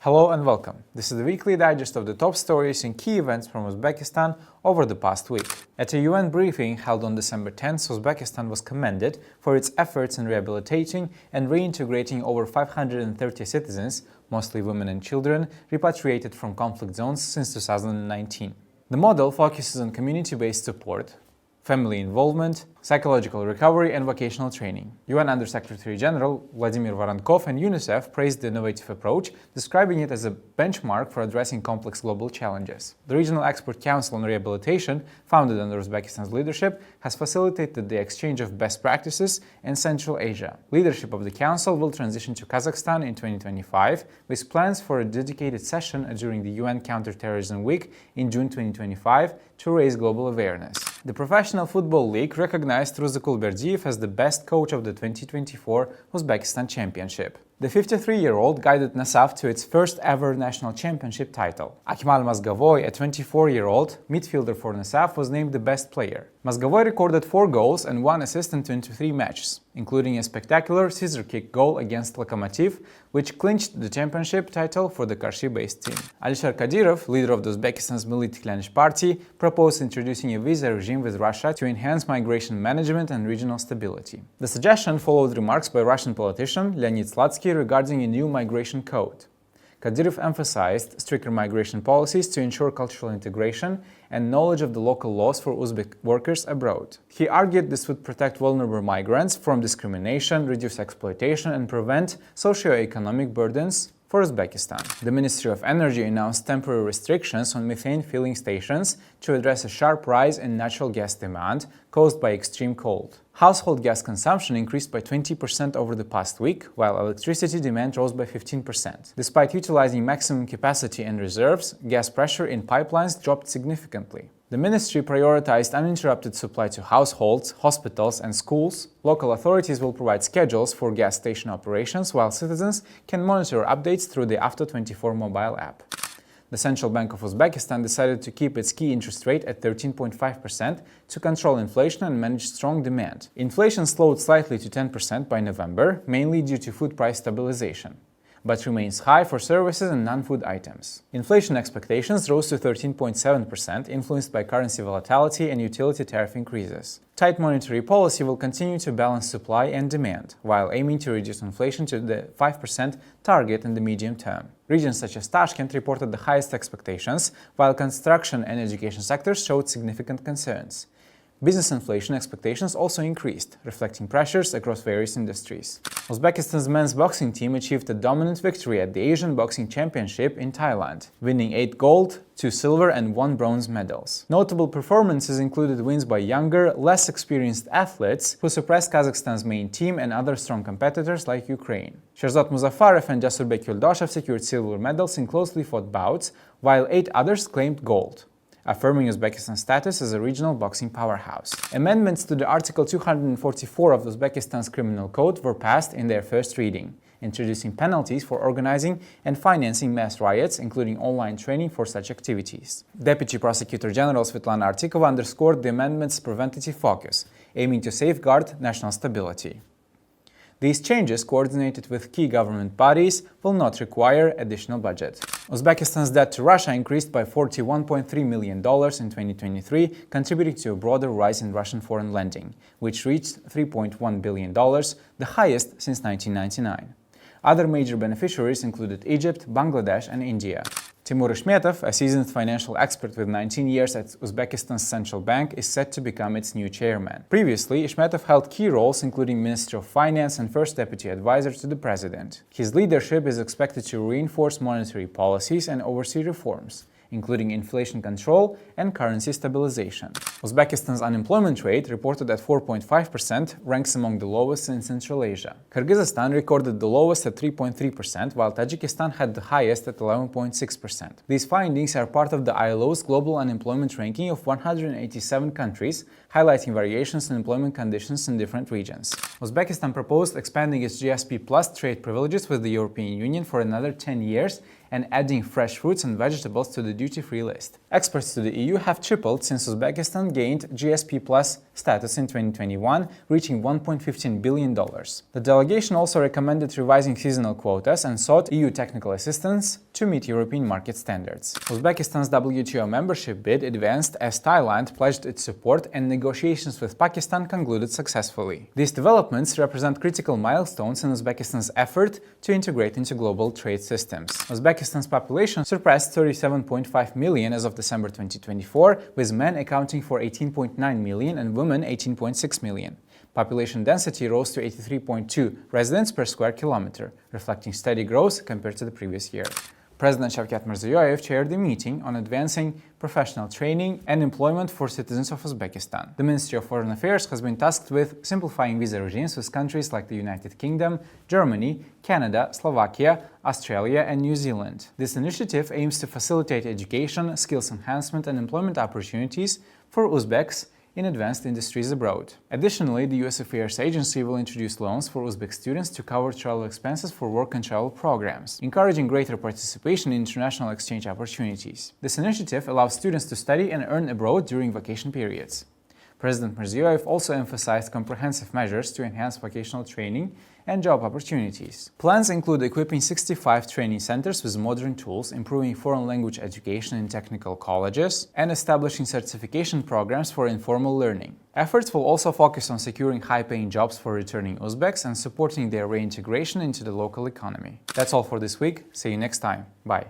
Hello and welcome. This is the weekly digest of the top stories and key events from Uzbekistan over the past week. At a UN briefing held on December 10th, Uzbekistan was commended for its efforts in rehabilitating and reintegrating over 530 citizens, mostly women and children, repatriated from conflict zones since 2019. The model focuses on community-based support, family involvement, psychological recovery and vocational training. UN Under-Secretary-General Vladimir Voronkov and UNICEF praised the innovative approach, describing it as a benchmark for addressing complex global challenges. The Regional Expert Council on Rehabilitation, founded under Uzbekistan's leadership, has facilitated the exchange of best practices in Central Asia. Leadership of the Council will transition to Kazakhstan in 2025, with plans for a dedicated session during the UN Counterterrorism Week in June 2025 to raise global awareness. The Professional Football League recognized Ruzak Ulberdiev as the best coach of the 2024 Uzbekistan Championship. The 53-year-old guided Nasaf to its first ever national championship title. Akmal Mazgavoy, a 24-year-old midfielder for Nasaf, was named the best player. Mazgavoy recorded 4 goals and 1 assist in 23 matches, including a spectacular scissor kick goal against Lokomotiv, which clinched the championship title for the Karshi-based team. Alisher Kadyrov, leader of Uzbekistan's Milli Tiklanish Party, proposed introducing a visa regime with Russia to enhance migration management and regional stability. The suggestion followed remarks by Russian politician Leonid Slutsky regarding a new migration code. Kadyrov emphasized stricter migration policies to ensure cultural integration and knowledge of the local laws for Uzbek workers abroad. He argued this would protect vulnerable migrants from discrimination, reduce exploitation, and prevent socio-economic burdens for Uzbekistan. The Ministry of Energy announced temporary restrictions on methane filling stations to address a sharp rise in natural gas demand caused by extreme cold. Household gas consumption increased by 20% over the past week, while electricity demand rose by 15%. Despite utilizing maximum capacity and reserves, gas pressure in pipelines dropped significantly. The ministry prioritized uninterrupted supply to households, hospitals, and schools. Local authorities will provide schedules for gas station operations, while citizens can monitor updates through the After24 mobile app. The Central Bank of Uzbekistan decided to keep its key interest rate at 13.5% to control inflation and manage strong demand. Inflation slowed slightly to 10% by November, mainly due to food price stabilization, but remains high for services and non-food items. Inflation expectations rose to 13.7%, influenced by currency volatility and utility tariff increases. Tight monetary policy will continue to balance supply and demand, while aiming to reduce inflation to the 5% target in the medium term. Regions such as Tashkent reported the highest expectations, while construction and education sectors showed significant concerns. Business inflation expectations also increased, reflecting pressures across various industries. Uzbekistan's men's boxing team achieved a dominant victory at the Asian Boxing Championship in Thailand, winning 8 gold, 2 silver and 1 bronze medals. Notable performances included wins by younger, less experienced athletes who suppressed Kazakhstan's main team and other strong competitors like Ukraine. Sherzod Muzaffarov and Jasurbek Yuldashev secured silver medals in closely fought bouts, while 8 others claimed gold, affirming Uzbekistan's status as a regional boxing powerhouse. Amendments to the Article 244 of Uzbekistan's Criminal Code were passed in their first reading, introducing penalties for organizing and financing mass riots, including online training for such activities. Deputy Prosecutor General Svetlana Artikova underscored the amendment's preventative focus, aiming to safeguard national stability. These changes, coordinated with key government bodies, will not require additional budget. Uzbekistan's debt to Russia increased by $41.3 million in 2023, contributing to a broader rise in Russian foreign lending, which reached $3.1 billion, the highest since 1999. Other major beneficiaries included Egypt, Bangladesh, and India. Timur Ishmetov, a seasoned financial expert with 19 years at Uzbekistan's central bank, is set to become its new chairman. Previously, Ishmetov held key roles including Minister of Finance and First Deputy Advisor to the President. His leadership is expected to reinforce monetary policies and oversee reforms, including inflation control and currency stabilization. Uzbekistan's unemployment rate, reported at 4.5%, ranks among the lowest in Central Asia. Kyrgyzstan recorded the lowest at 3.3%, while Tajikistan had the highest at 11.6%. These findings are part of the ILO's global unemployment ranking of 187 countries, highlighting variations in employment conditions in different regions. Uzbekistan proposed expanding its GSP Plus trade privileges with the European Union for another 10 years and adding fresh fruits and vegetables to the duty-free list. Exports to the EU have tripled since Uzbekistan Uzbekistan gained GSP Plus status in 2021, reaching $1.15 billion. The delegation also recommended revising seasonal quotas and sought EU technical assistance to meet European market standards. Uzbekistan's WTO membership bid advanced as Thailand pledged its support and negotiations with Pakistan concluded successfully. These developments represent critical milestones in Uzbekistan's effort to integrate into global trade systems. Uzbekistan's population surpassed 37.5 million as of December 2024, with men accounting for 18.9 million and women 18.6 million. Population density rose to 83.2 residents per square kilometer, reflecting steady growth compared to the previous year. President Shavkat Mirziyoyev chaired the meeting on advancing professional training and employment for citizens of Uzbekistan. The Ministry of Foreign Affairs has been tasked with simplifying visa regimes with countries like the United Kingdom, Germany, Canada, Slovakia, Australia, and New Zealand. This initiative aims to facilitate education, skills enhancement, and employment opportunities for Uzbeks in advanced industries abroad. Additionally, the U.S. Affairs Agency will introduce loans for Uzbek students to cover travel expenses for work and travel programs, encouraging greater participation in international exchange opportunities. This initiative allows students to study and earn abroad during vacation periods. President Mirziyoyev also emphasized comprehensive measures to enhance vocational training and job opportunities. Plans include equipping 65 training centers with modern tools, improving foreign language education in technical colleges, and establishing certification programs for informal learning. Efforts will also focus on securing high-paying jobs for returning Uzbeks and supporting their reintegration into the local economy. That's all for this week. See you next time. Bye.